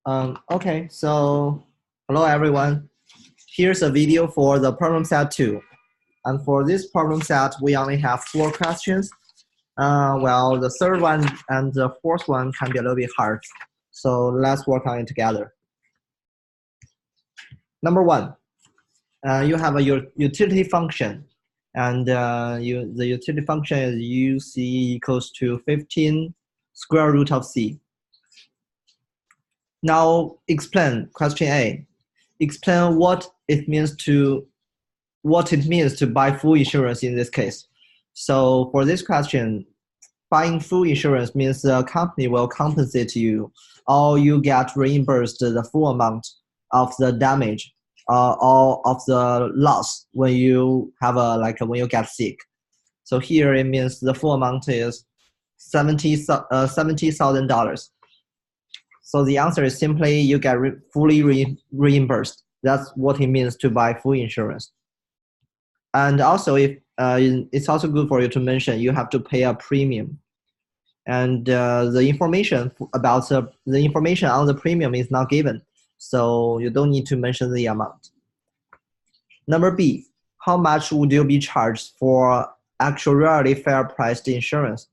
Okay, so hello everyone. Here's a video for the problem set 2. And for this problem set, we only have 4 questions. Well, the third one and the fourth one can be a little bit hard. So let's work on it together. Number 1, you have a utility function. And the utility function is UC equals to 15 square root of C. Now explain question A. Explain what it means to buy full insurance in this case. So for this question, buying full insurance means the company will compensate you, or you get reimbursed the full amount of the damage or of the loss when you have when you get sick. So here it means the full amount is $70,000. So the answer is simply you get fully reimbursed. That's what it means to buy full insurance. And also, if it's also good for you to mention you have to pay a premium, and the information about the information on the premium is not given, so you don't need to mention the amount. Number B, how much would you be charged for actuarially fair priced insurance?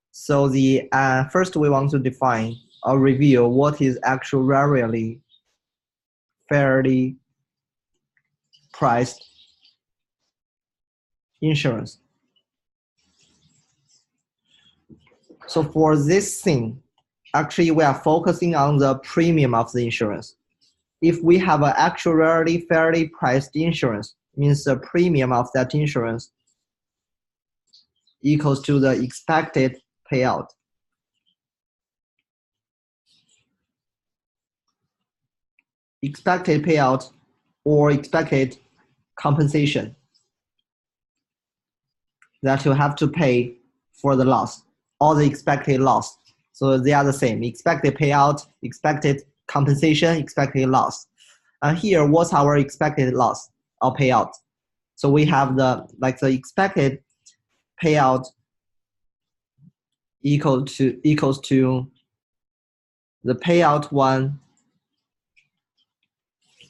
So the first we want to define or review what is actuarially fairly priced insurance. So for this thing, actually we are focusing on the premium of the insurance. If we have an actuarially fairly priced insurance, means the premium of that insurance equals to the expected payout. Expected payout or expected compensation that you have to pay for the loss or the expected loss. So they are the same: expected payout, expected compensation, expected loss. And here, what's our expected loss or payout? So we have the expected payout equals to the payout 1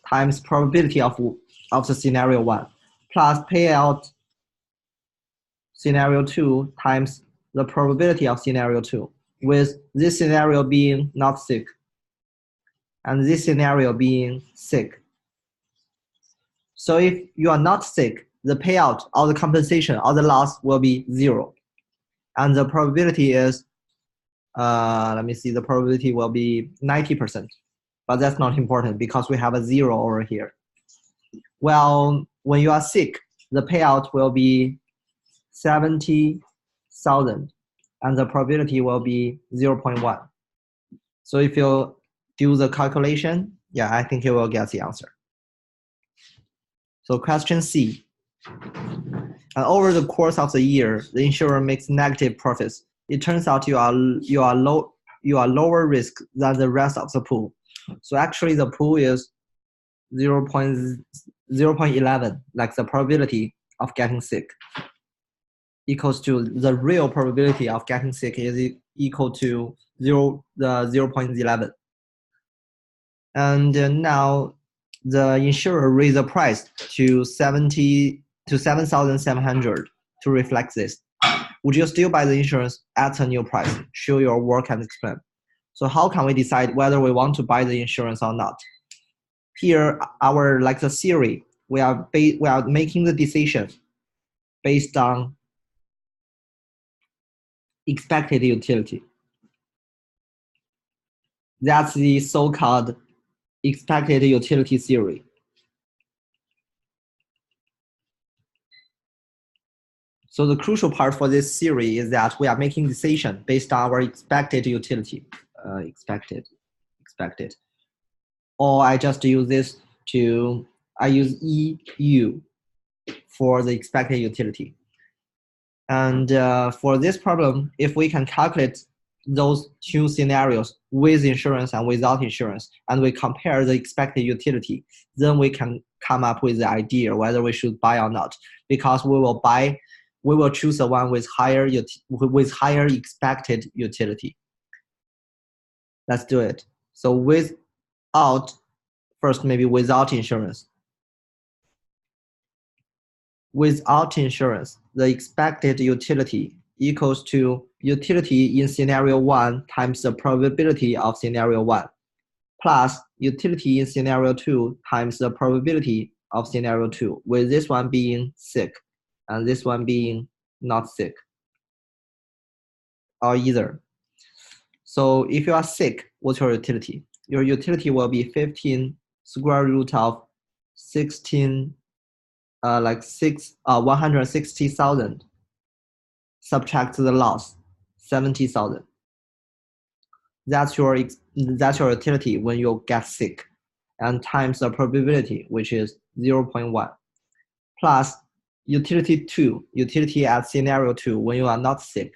times probability of the scenario 1 plus payout scenario 2 times the probability of scenario 2, with this scenario being not sick and this scenario being sick. So if you are not sick, the payout or the compensation or the loss will be 0. And the probability is, the probability will be 90%. But that's not important because we have a 0 over here. Well, when you are sick, the payout will be 70,000 and the probability will be 0.1. So if you do the calculation, yeah, I think you will get the answer. So question C. Over the course of the year, the insurer makes negative profits. It turns out you are lower risk than the rest of the pool. So actually the pool is 0.11, like the probability of getting sick, equals to the real probability of getting sick is equal to 0.11. And now the insurer raised the price to 7,700 to reflect this. Would you still buy the insurance at a new price? Show your work and explain. So how can we decide whether we want to buy the insurance or not? Here, our the theory, we are making the decision based on expected utility. That's the so-called expected utility theory. So the crucial part for this theory is that we are making decision based on our expected utility. Expected. Or I just use this I use EU for the expected utility. And for this problem, if we can calculate those 2 scenarios with insurance and without insurance, and we compare the expected utility, then we can come up with the idea whether we should buy or not, because we will choose the one with higher expected utility. Let's do it. So without, first maybe without insurance. Without insurance, the expected utility equals to utility in scenario 1 times the probability of scenario 1 plus utility in scenario 2 times the probability of scenario 2, with this one being sick and this one being not sick or either. So if you are sick, what's your utility? Your utility will be 15 square root of 16, 160,000. Subtract the loss, 70,000. That's your utility when you get sick, and times the probability, which is 0.1, plus utility 2, utility at scenario 2 when you are not sick.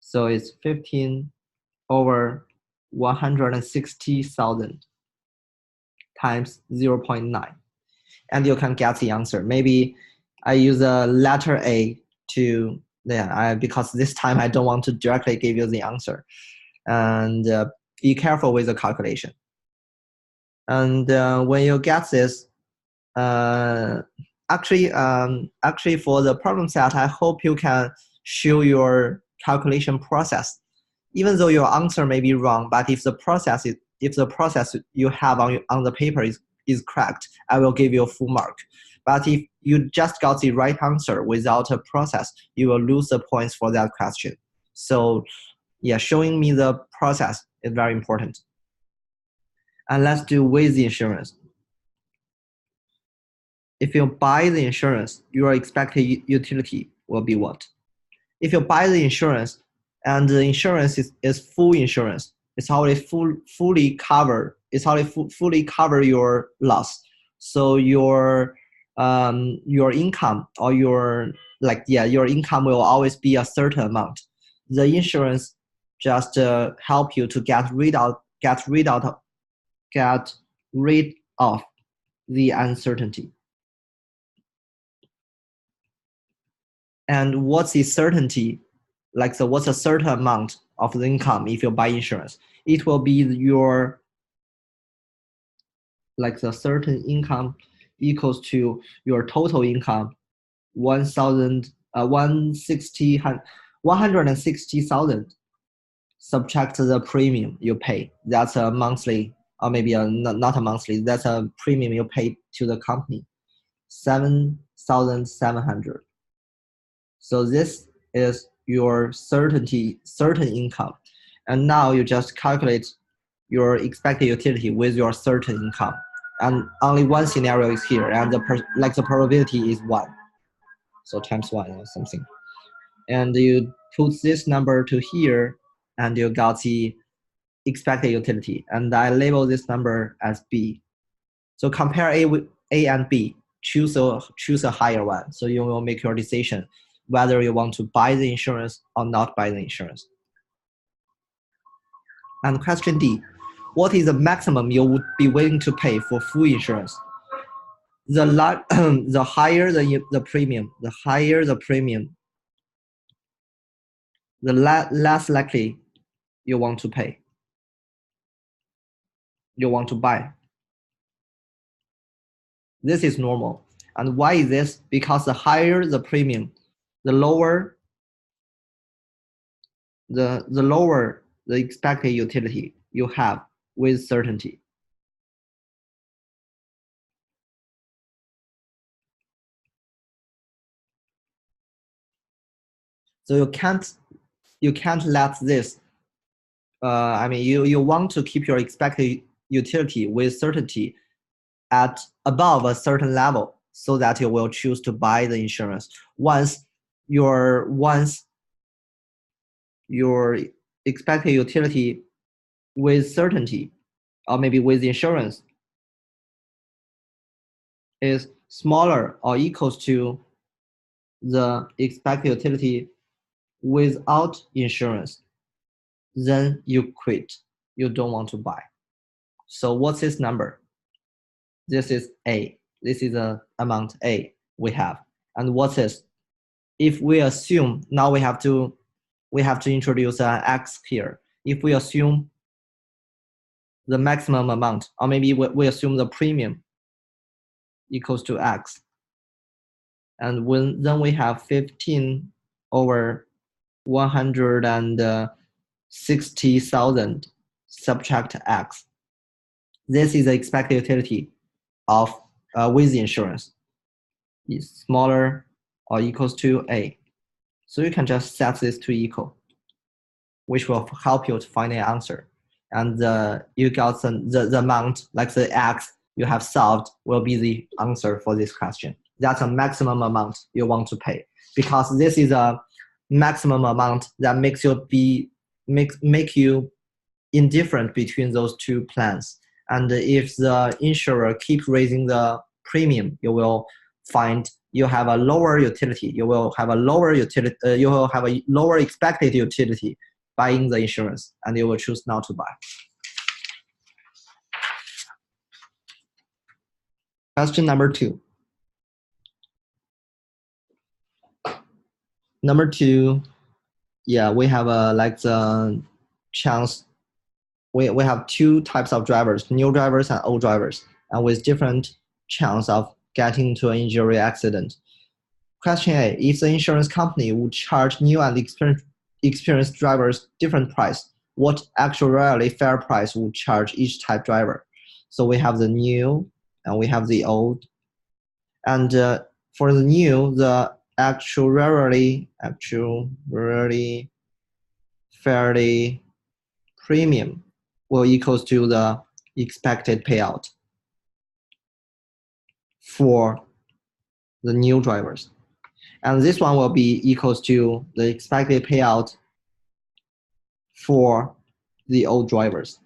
So it's 15 over 160,000 times 0.9. And you can get the answer. Maybe I use a letter A to, because this time I don't want to directly give you the answer. And be careful with the calculation. And when you get this, actually for the problem set, I hope you can show your calculation process. Even though your answer may be wrong, but if the process you have on the paper is correct, I will give you a full mark. But if you just got the right answer without a process, you will lose the points for that question. So yeah, showing me the process is very important. And let's do with the insurance. If you buy the insurance, your expected utility will be what? If you buy the insurance and the insurance is full insurance, it's already fully cover your loss. So your income or your income will always be a certain amount. The insurance just help you to get rid of the uncertainty. And what's the certainty? What's a certain amount of the income if you buy insurance? It will be your the certain income equals to your total income, 160,000 subtract the premium you pay. That's a monthly, or maybe not a monthly. That's a premium you pay to the company, 7,700. So this is your certain income. And now you just calculate your expected utility with your certain income. And only one scenario is here, and the probability is 1. So times 1 or something. And you put this number to here, and you got the expected utility. And I label this number as B. So compare A and B. Choose a higher one. So you will make your decision whether you want to buy the insurance or not buy the insurance. And question D, what is the maximum you would be willing to pay for full insurance? The higher the premium, the less likely you want to pay. You want to buy. This is normal. And why is this? Because the higher the premium, the lower the expected utility you have with certainty. So you can't let this. You want to keep your expected utility with certainty at above a certain level, so that you will choose to buy the insurance. Once your expected utility with certainty, or maybe with insurance, is smaller or equals to the expected utility without insurance, then you quit. You don't want to buy. So what's this number? This is A. This is the amount A we have. And what's this? If we assume, now we have to introduce an X here. If we assume the maximum amount, or maybe we assume the premium equals to X. And then we have 15 over 160,000 subtract X. This is the expected utility of with insurance. Is smaller or equals to A. So you can just set this to equal, which will help you to find an answer. And you got the amount, like the X you have solved, will be the answer for this question. That's a maximum amount you want to pay, because this is a maximum amount that makes you make you indifferent between those two plans. And if the insurer keeps raising the premium, you will find you have a lower utility. You will have a lower utility. You will have a lower expected utility buying the insurance, and you will choose not to buy. Question number 2. Number 2, yeah, we have like the chance. We have 2 types of drivers, new drivers and old drivers, and with different chance of getting into an injury accident. Question A, if the insurance company would charge new and experienced drivers different price, what actuarially fair price would charge each type driver? So we have the new and we have the old. And for the new, the actuarially fairly premium will equals to the expected payout for the new drivers. And this one will be equals to the expected payout for the old drivers.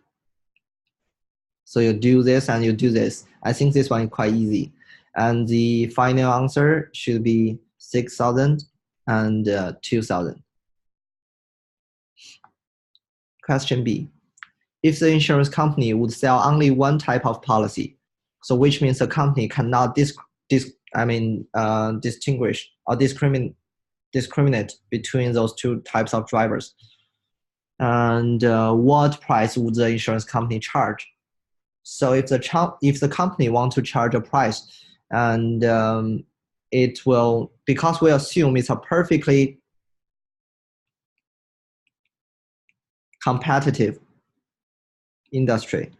So you do this and you do this. I think this one is quite easy. And the final answer should be 6,000 and 2,000. Question B. If the insurance company would sell only one type of policy, so which means the company cannot distinguish or discriminate between those 2 types of drivers. And what price would the insurance company charge? So if the company wants to charge a price, and it will, because we assume it's a perfectly competitive industry.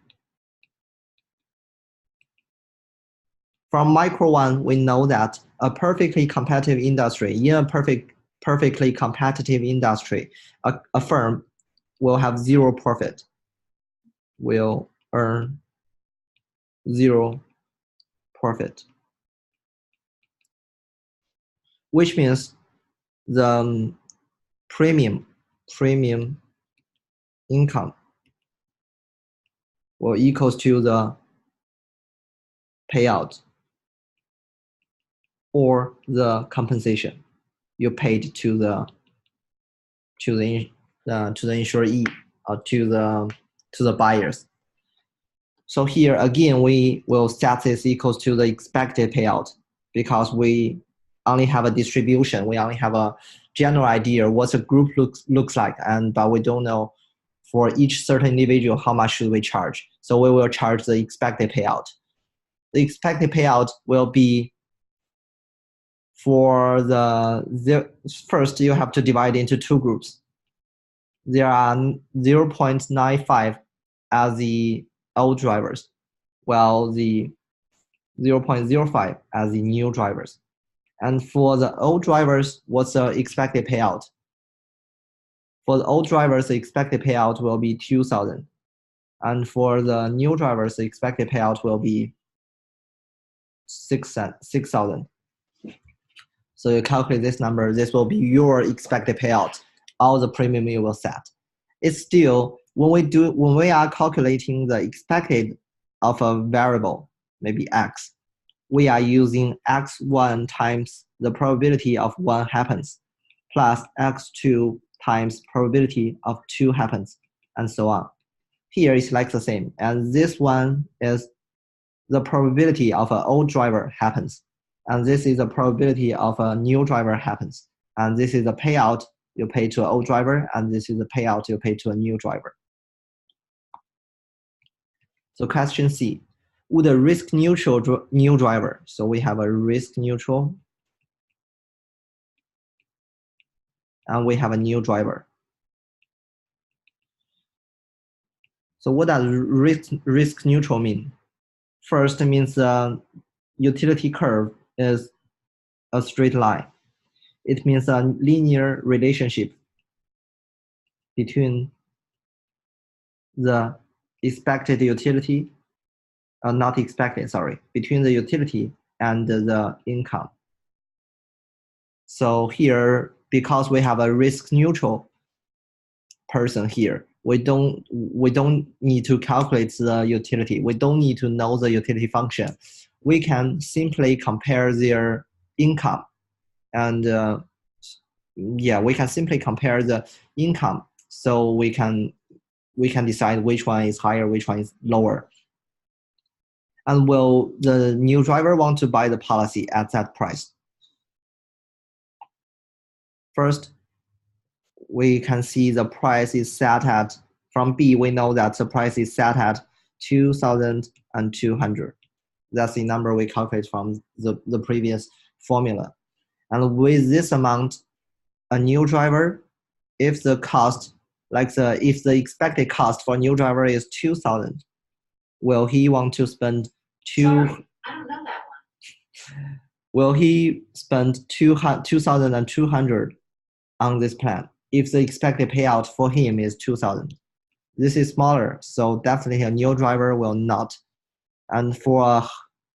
From micro 1, we know that a perfectly competitive industry, in a perfectly competitive industry, a firm will have 0 profit, will earn 0 profit, which means the premium income will equals to the payout or the compensation you paid to the insuree or to the buyers. So here again, we will set this equals to the expected payout, because we only have a distribution. We only have a general idea what a group looks like, but we don't know for each certain individual how much should we charge. So we will charge the expected payout. The expected payout will be for the first, you have to divide into 2 groups. There are 0.95 as the old drivers, while the 0.05 as the new drivers. And for the old drivers, what's the expected payout? For the old drivers, the expected payout will be 2,000. And for the new drivers, the expected payout will be 6,000. So you calculate this number, this will be your expected payout, all the premium you will set. It's still, when we are calculating the expected of a variable, maybe X, we are using X1 times the probability of 1 happens, plus X2 times probability of 2 happens, and so on. Here it's like the same, and this one is the probability of an old driver happens, and this is the probability of a new driver happens, and this is the payout you pay to an old driver, and this is the payout you pay to a new driver. So question C, would a risk neutral new driver, so we have a risk neutral, and we have a new driver. So what does risk neutral mean? First, it means the utility curve is a straight line. It means a linear relationship between the expected utility, not expected, sorry, between the utility and the income. So here, because we have a risk neutral person here, we don't need to calculate the utility. We don't need to know the utility function. We can simply compare their income, and we can simply compare the income, so we can decide which one is higher, which one is lower. And will the new driver want to buy the policy at that price? First, we can see the price is set at, from B, we know that the price is set at 2,200. That's the number we calculate from the previous formula. And with this amount, a new driver, if the cost, if the expected cost for a new driver is 2,000, will he want to spend Sorry, I don't know that one. Will he spend 2,200 on this plan if the expected payout for him is 2,000? This is smaller, so definitely a new driver will not. And for a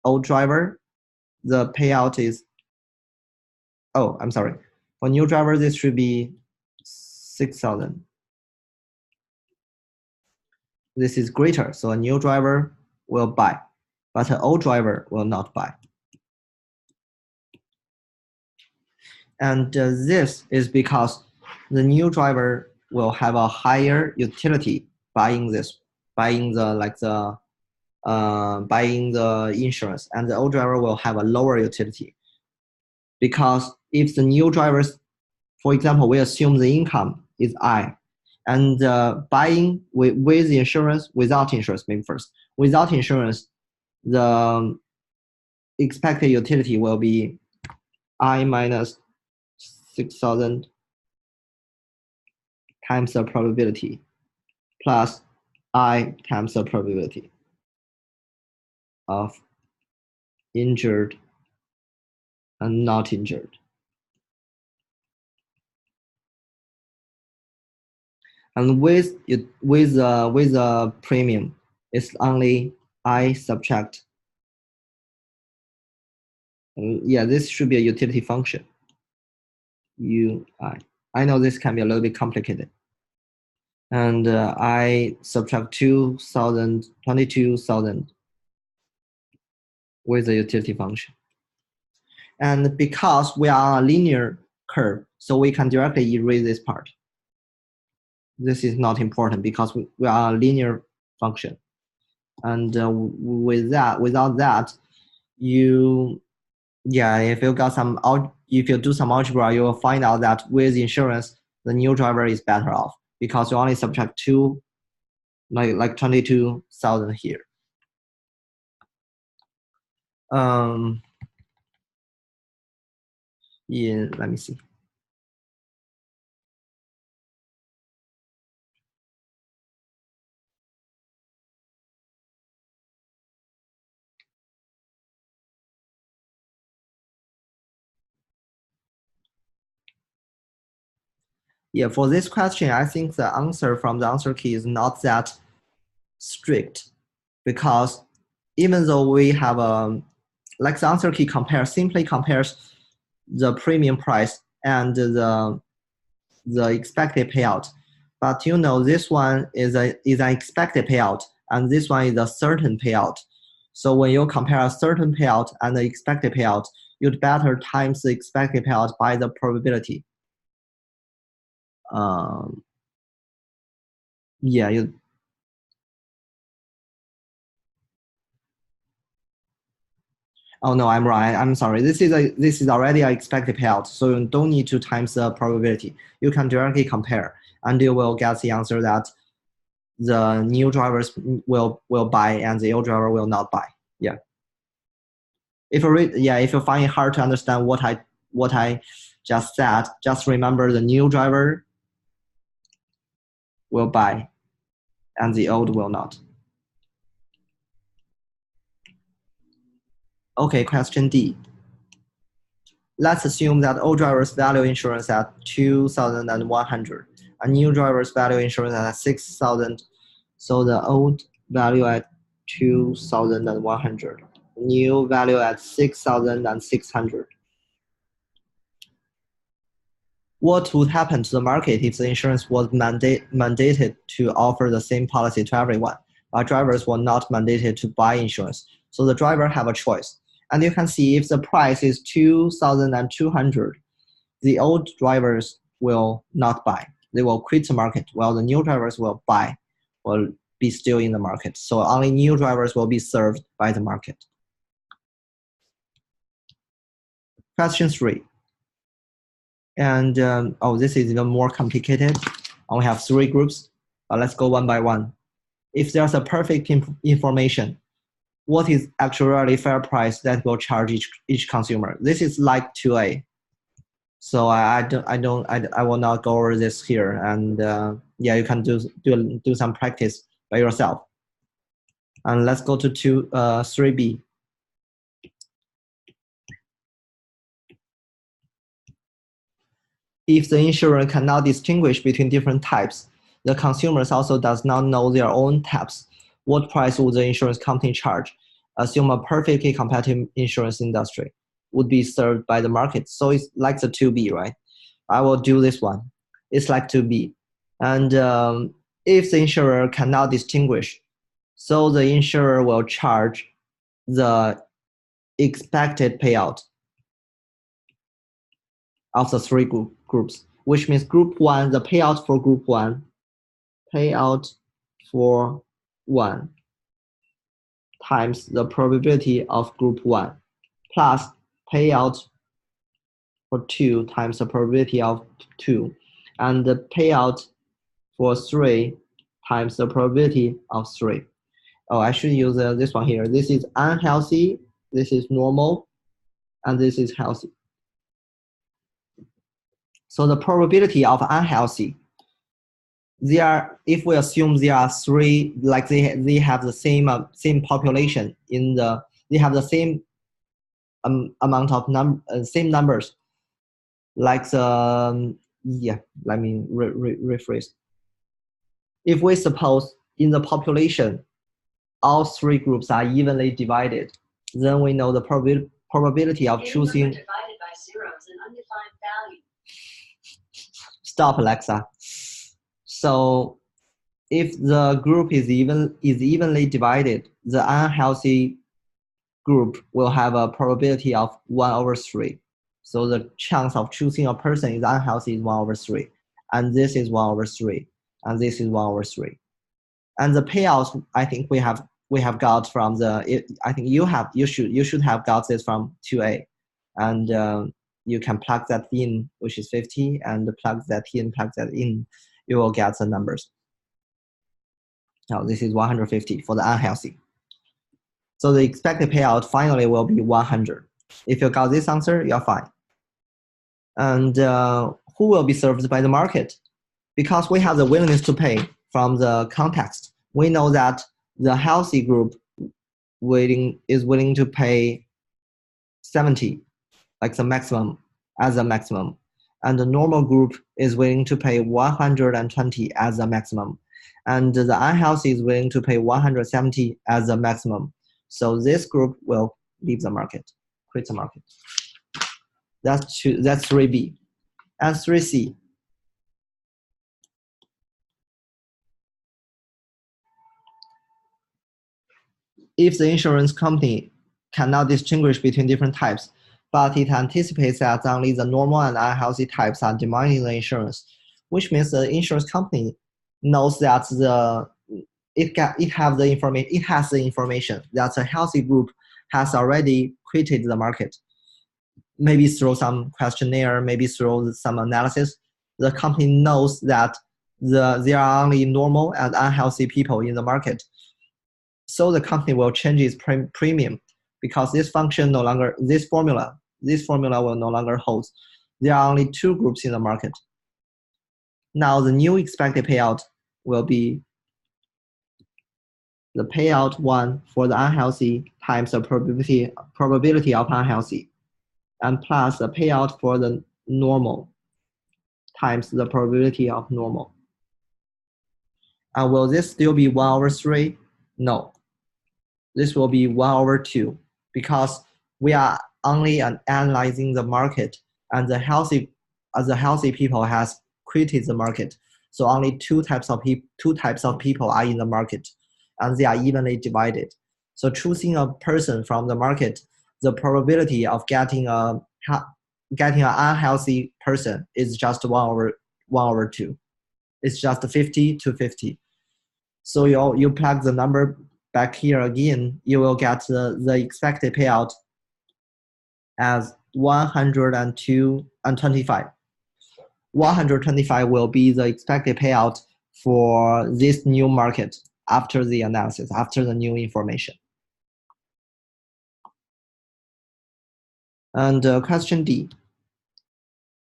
old driver, the payout is, oh, I'm sorry. For new driver, this should be 6,000. This is greater, so a new driver will buy, but an old driver will not buy. And this is because the new driver will have a higher utility buying the insurance, and the old driver will have a lower utility. Because if the new drivers, for example, we assume the income is I, and buying with insurance, without insurance, maybe first. Without insurance, the expected utility will be I minus 6,000 times the probability plus I times the probability of injured and not injured. And with a premium, it's only I subtract. This should be a utility function. UI. I know this can be a little bit complicated. And I subtract 22,000 with the utility function. And because we are on a linear curve, so we can directly erase this part. This is not important because we are a linear function. And without that, if you do some algebra, you will find out that with insurance, the new driver is better off because you only subtract 22,000 here. Let me see. For this question, I think the answer from the answer key is not that strict, because even though we have the answer key simply compares the premium price and the expected payout, but this one is an expected payout and this one is a certain payout. So when you compare a certain payout and the expected payout, you'd better times the expected payout by the probability. Oh no, I'm wrong. I'm sorry. This is already an expected payout, so you don't need to times the probability. You can directly compare, and you will get the answer that the new drivers will buy and the old driver will not buy. Yeah. If you find it hard to understand what I just said, just remember the new driver will buy and the old will not. Okay, question D. Let's assume that old drivers value insurance at 2,100 and new drivers value insurance at 6,000. So the old value at 2,100, new value at 6,600. What would happen to the market if the insurance was mandated to offer the same policy to everyone, but drivers were not mandated to buy insurance? So the driver have a choice. And you can see if the price is 2,200, the old drivers will not buy. They will quit the market, while the new drivers will buy, will be still in the market. So only new drivers will be served by the market. Question 3. And this is even more complicated. I only have 3 groups, but let's go one by one. If there's a perfect information, what is actually fair price that will charge each consumer? This is like 2A. So I will not go over this here. And yeah, you can do some practice by yourself. And let's go to 3B. If the insurer cannot distinguish between different types, the consumers also does not know their own types. What price would the insurance company charge? Assume a perfectly competitive insurance industry would be served by the market. So it's like the 2B, right? I will do this one. It's like 2B. And if the insurer cannot distinguish, so the insurer will charge the expected payout of the 3 groups, which means group 1, the payout for group 1, times the probability of group 1 plus payout for 2 times the probability of 2, and the payout for 3 times the probability of 3. Oh, I should use this one here. This is unhealthy, this is normal, and this is healthy. So the probability of unhealthy, if we assume there are 3, like they have the same population they have the same amount of same numbers, like the let me rephrase. If we suppose in the population all 3 groups are evenly divided, then we know the probability of choosing. Divided by zeros, an undefined value. Stop, Alexa. So if the group is evenly divided, the unhealthy group will have a probability of 1/3. So the chance of choosing a person is unhealthy is 1/3, and this is 1/3, and this is 1/3. And the payouts, I think we have got from I think you should have got this from 2A, and you can plug that in, which is 50, and plug that in, you will get the numbers. Now this is 150 for the unhealthy. So the expected payout finally will be 100. If you got this answer, you're fine. And who will be served by the market? Because we have the willingness to pay from the context, we know that the healthy group is willing to pay 70, like the maximum, as a maximum. And the normal group is willing to pay 120 as a maximum. And the unhealthy is willing to pay 170 as a maximum. So this group will leave the market, quit the market. That's 3B. And 3C. If the insurance company cannot distinguish between different types, but it anticipates that only the normal and unhealthy types are demanding the insurance, which means the insurance company knows that it has the information that a healthy group has already quitted the market. Maybe through some questionnaire, maybe through some analysis, the company knows that there are only normal and unhealthy people in the market. So the company will change its premium because this formula will no longer hold. There are only two groups in the market. Now the new expected payout will be the payout one for the unhealthy times the probability of unhealthy, and plus the payout for the normal times the probability of normal. And will this still be 1/3? No. This will be 1/2 because we are only analyzing the market, and the healthy people has quitted the market. So only two types of people are in the market, and they are evenly divided. So choosing a person from the market, the probability of getting an unhealthy person is just 1/2. It's just 50 to 50. So you plug the number back here again, you will get the expected payout as 125. 125 will be the expected payout for this new market after the analysis, after the new information. And question D.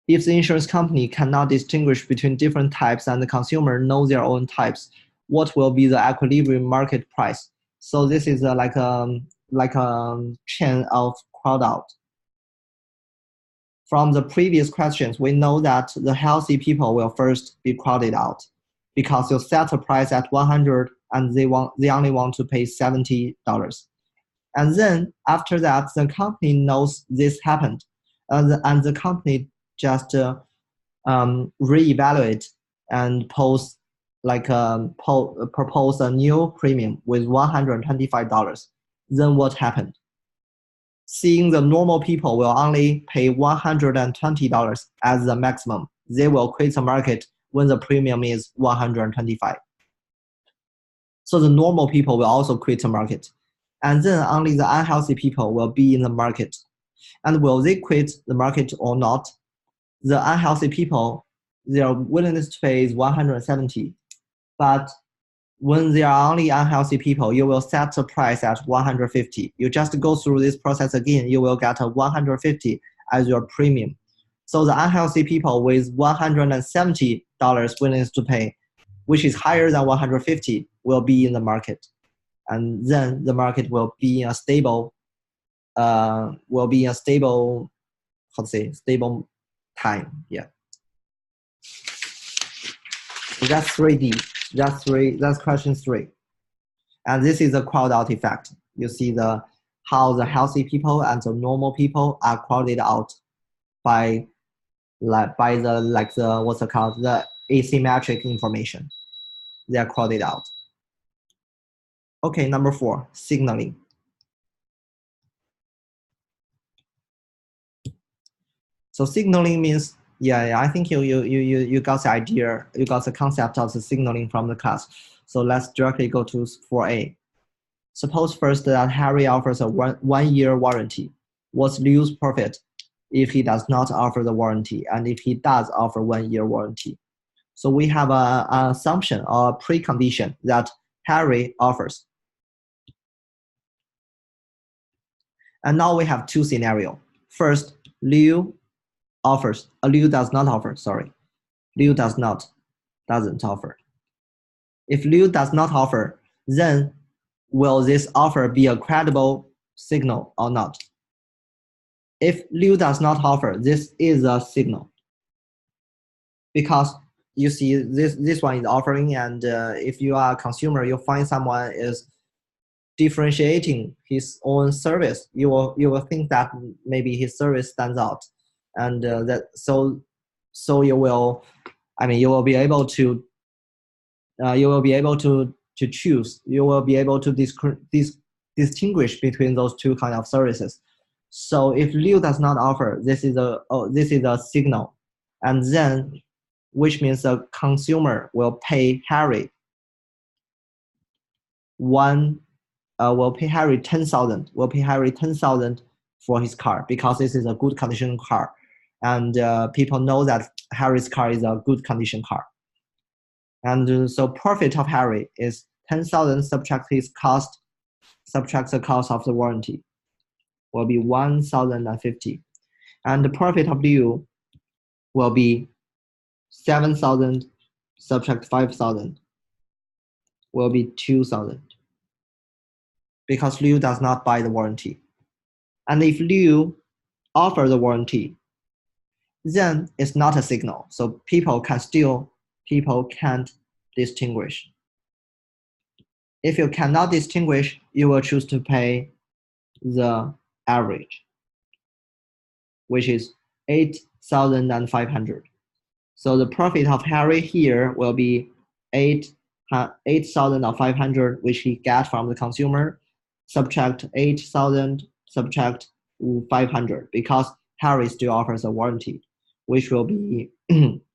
If the insurance company cannot distinguish between different types and the consumer know their own types, what will be the equilibrium market price? So this is like a chain of crowd out. From the previous questions, we know that the healthy people will first be crowded out because you set a price at 100 and they only want to pay $70. And then after that, the company knows this happened, and the company just reevaluate and propose a new premium with $125. Then what happened? Seeing the normal people will only pay $120 as the maximum, they will quit the market when the premium is $125. So the normal people will also quit the market. And then only the unhealthy people will be in the market. And will they quit the market or not? The unhealthy people, their willingness to pay is 170. But when there are only unhealthy people, you will set the price at 150. You just go through this process again, you will get a 150 as your premium. So the unhealthy people with $170 willingness to pay, which is higher than 150, will be in the market. And then the market will be a stable stable time. Yeah. So that's 3D. That's question 3. And this is a crowd out effect. You see how the healthy people and the normal people are crowded out by the asymmetric information. They are crowded out. Okay, number 4, signaling. So signaling means, I think you got the idea, you got the concept of the signaling from the class. So let's directly go to 4A. Suppose first that Harry offers a one-year warranty. What's Liu's profit if he does not offer the warranty, and if he does offer 1-year warranty? So we have an assumption or a precondition that Harry offers. And now we have two scenarios. First, Liu does not offer. Liu doesn't offer. If Liu does not offer, then will this offer be a credible signal or not? If Liu does not offer, this is a signal. Because you see this one is offering, and if you are a consumer, you find someone is differentiating his own service, you will think that maybe his service stands out, and so you will be able to choose. You will be able to distinguish between those two kind of services. So if Liu does not offer, this is a signal, and then which means the consumer will pay Harry will pay Harry 10,000. Will pay Harry 10,000 for his car because this is a good condition car, and people know that Harry's car is a good condition car. And so profit of Harry is 10,000 subtract his cost, subtract the cost of the warranty, will be 1,050. And the profit of Liu will be 7,000 subtract 5,000, will be 2,000. Because Liu does not buy the warranty. And if Liu offer the warranty, then it's not a signal. So people can't distinguish. If you cannot distinguish, you will choose to pay the average, which is 8,500. So the profit of Harry here will be 8,500, which he got from the consumer, subtract 8,000, subtract 500, because Harry still offers a warranty, which will be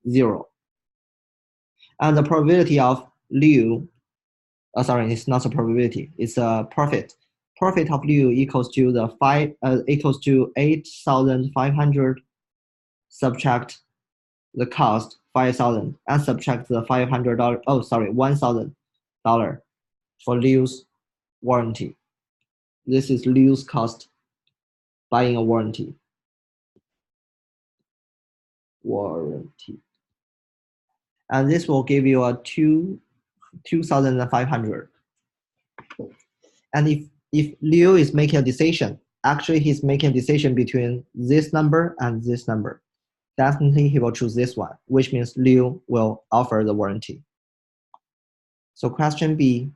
0. And the probability of Liu, sorry, it's not a probability, it's a profit. Profit of Liu equals to the 8,500 subtract the cost 5,000 and subtract the $500. Oh, sorry, $1,000 for Liu's warranty. This is Liu's cost buying a warranty. And this will give you a 2,500. And if Liu is making a decision, actually he's making a decision between this number and this number. Definitely he will choose this one, which means Liu will offer the warranty. So question B,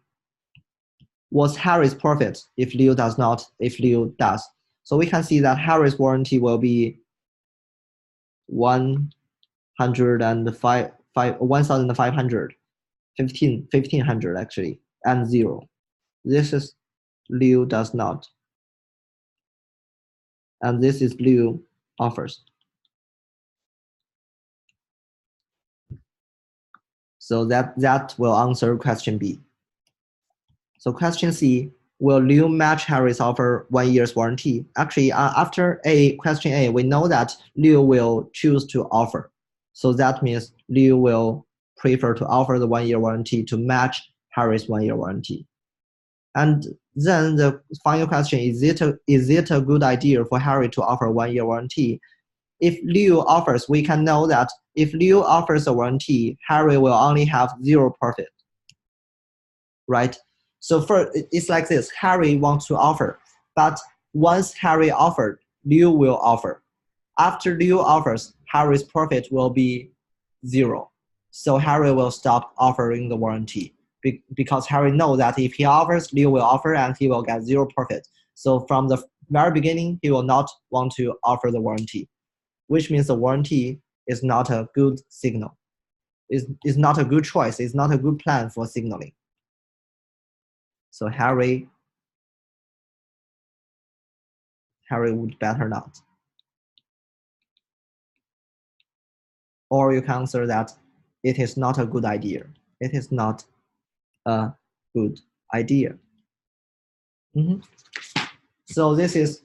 what's Harry's profit if Liu does not, if Liu does? So we can see that Harry's warranty will be 1,500, 1,500 actually, and 0. This is Liu does not. And this is Liu offers. So that will answer question B. So question C, will Liu match Harry's offer 1 year's warranty? Actually, after question A, we know that Liu will choose to offer. So that means Liu will prefer to offer the 1 year warranty to match Harry's 1 year warranty. And then the final question, is it a good idea for Harry to offer 1 year warranty? If Liu offers, we can know that if Liu offers a warranty, Harry will only have 0 profit, right? So it's like this, Harry wants to offer, but once Harry offered, Liu will offer. After Liu offers, Harry's profit will be 0. So Harry will stop offering the warranty because Harry knows that if he offers, Liu will offer and he will get 0 profit. So from the very beginning, he will not want to offer the warranty, which means the warranty is not a good signal. Is not a good choice. It's not a good plan for signaling. So Harry would better not. Or you can answer that it is not a good idea. It is not a good idea. So this is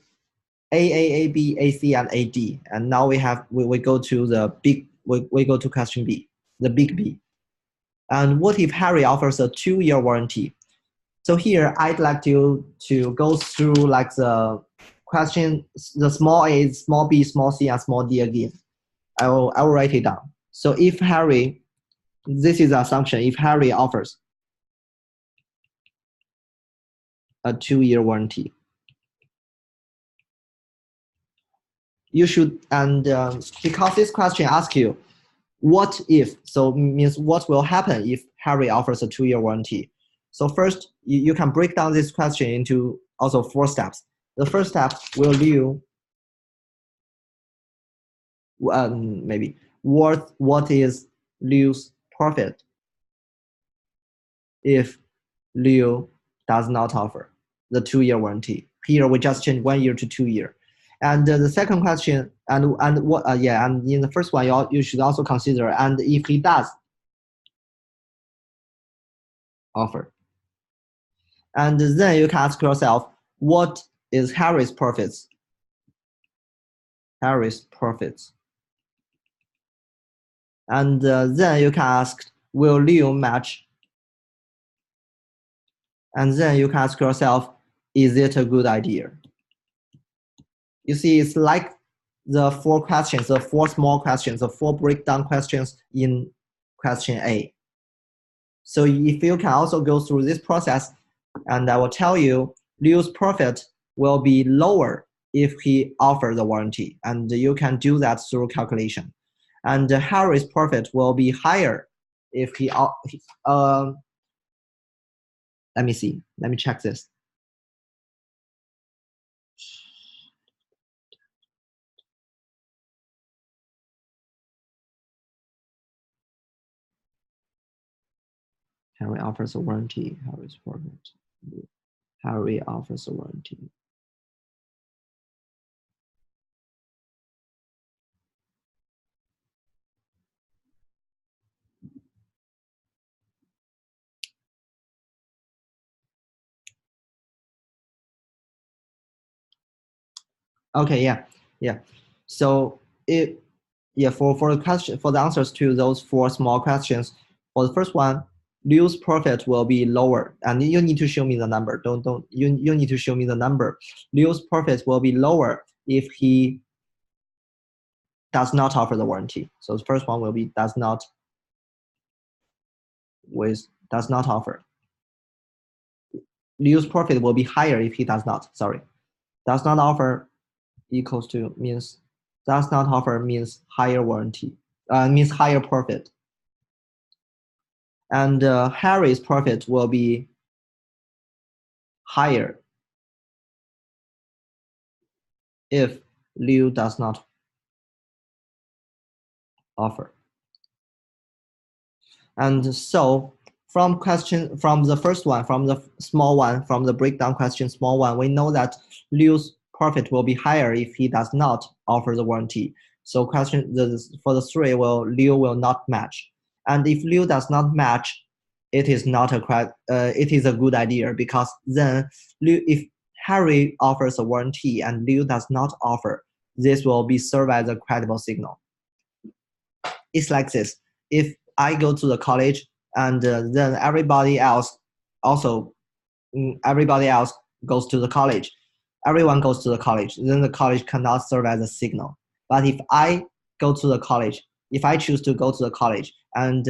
A, B, AC, and AD. And now we go to the big, we go to question B, the big B. And what if Harry offers a 2-year warranty? So here I'd like to go through like the question, the small a, small b, small c, and small d again. I will write it down. So if Harry, this is the assumption, if Harry offers a 2-year warranty, you should, and because this question asks you, what if, so means what will happen if Harry offers a 2-year warranty. So first, you can break down this question into also 4 steps. The first step, will Liu, maybe, what is Liu's profit if Liu does not offer the 2-year warranty? Here we just change 1 year to 2 year. And the second question, and what, and in the first one, you should also consider, and if he does offer. And then you can ask yourself, what is Harry's profits? Harry's profits. And then you can ask, will Liu match? And then you can ask yourself, is it a good idea? You see, it's like the 4 questions, the 4 small questions, the 4 breakdown questions in question A. So if you can also go through this process, and I will tell you, Liu's profit will be lower if he offers the warranty, and you can do that through calculation. And Harry's profit will be higher if he let me see. Let me check this. Harry offers a warranty. Harry's profit. Harry offers a warranty. Okay, yeah. So for the question, for the answers to those 4 small questions, for the first one, Liu's profit will be lower, and you need to show me the number. You need to show me the number. Liu's profit will be lower if he does not offer the warranty. So the first one will be does not offer. Liu's profit will be higher if he does not. Sorry, does not offer equals to means does not offer means higher warranty, means higher profit. And Harry's profit will be higher if Liu does not offer. And so from the first one, from the small one, from the breakdown question small one, we know that Liu's profit will be higher if he does not offer the warranty. So for the 3, Liu will not match. And if Liu does not match, it is not it is a good idea, because then if Harry offers a warranty and Liu does not offer, this will be served as a credible signal. It's like this. If I go to the college and then everybody else goes to the college, everyone goes to the college, then the college cannot serve as a signal. But if I go to the college, if I choose to go to the college and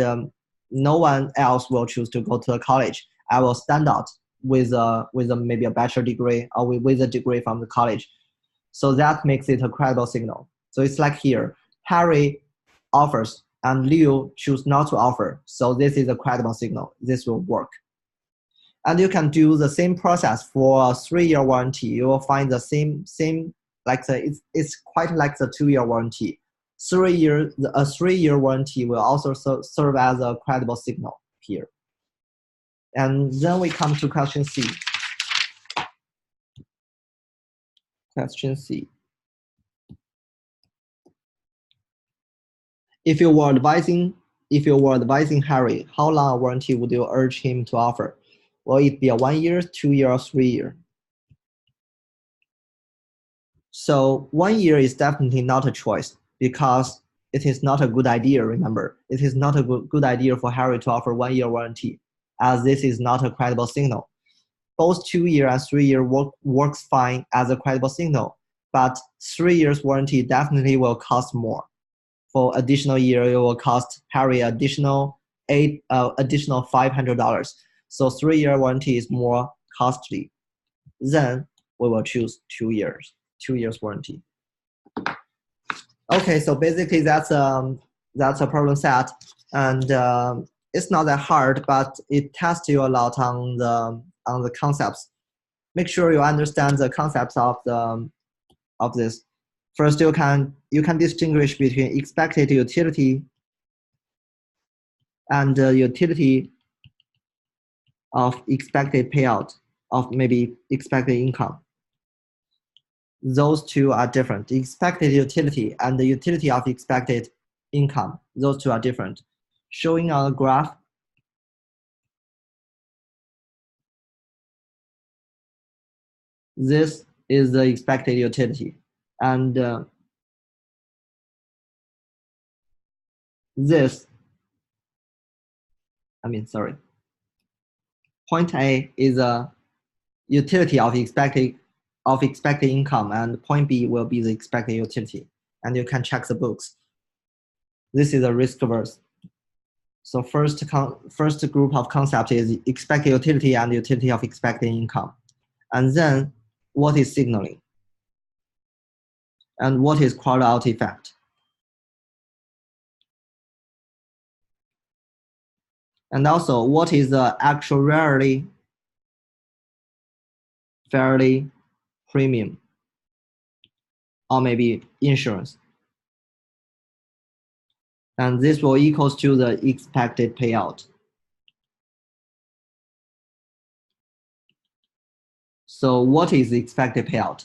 no one else will choose to go to the college, I will stand out with maybe a bachelor degree or with a degree from the college. So that makes it a credible signal. So it's like here, Harry offers and Liu choose not to offer. So this is a credible signal. This will work. And you can do the same process for a 3-year warranty. You will find the same like it's quite like the 2-year warranty. A 3-year warranty will also serve as a credible signal here. And then we come to question C. Question C. If you were advising Harry, how long a warranty would you urge him to offer? Will it be a 1 year, 2 year, or 3 year? So 1 year is definitely not a choice, because it is not a good idea. Remember, it is not a good idea for Harry to offer 1 year warranty, as this is not a credible signal. Both 2 year and 3 year works fine as a credible signal, but 3 years warranty definitely will cost more. For additional year, it will cost Harry additional $500. So 3-year warranty is more costly. Then we will choose 2 years warranty. Okay, so basically that's a problem set, and it's not that hard, but it tests you a lot on the concepts. Make sure you understand the concepts of this. First, you can distinguish between expected utility and utility of expected payout of maybe expected income. Those two are different. The expected utility and the utility of expected income, those two are different. Showing on a graph, this is the expected utility, and this sorry. Point A is a utility of expected income, and point B will be the expected utility. And you can check the books. This is a risk verse. So first group of concepts is expected utility and utility of expected income. And then what is signaling? And what is crowd-out effect? And also, what is the actuarially fairly premium? Or maybe insurance. And this will equals to the expected payout. So what is the expected payout?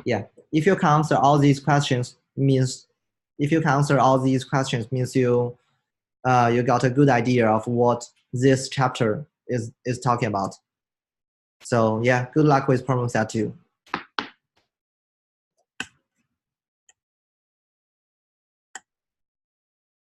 Yeah, if you can answer all these questions means you got a good idea of what this chapter is talking about. So yeah, good luck with problem set 2.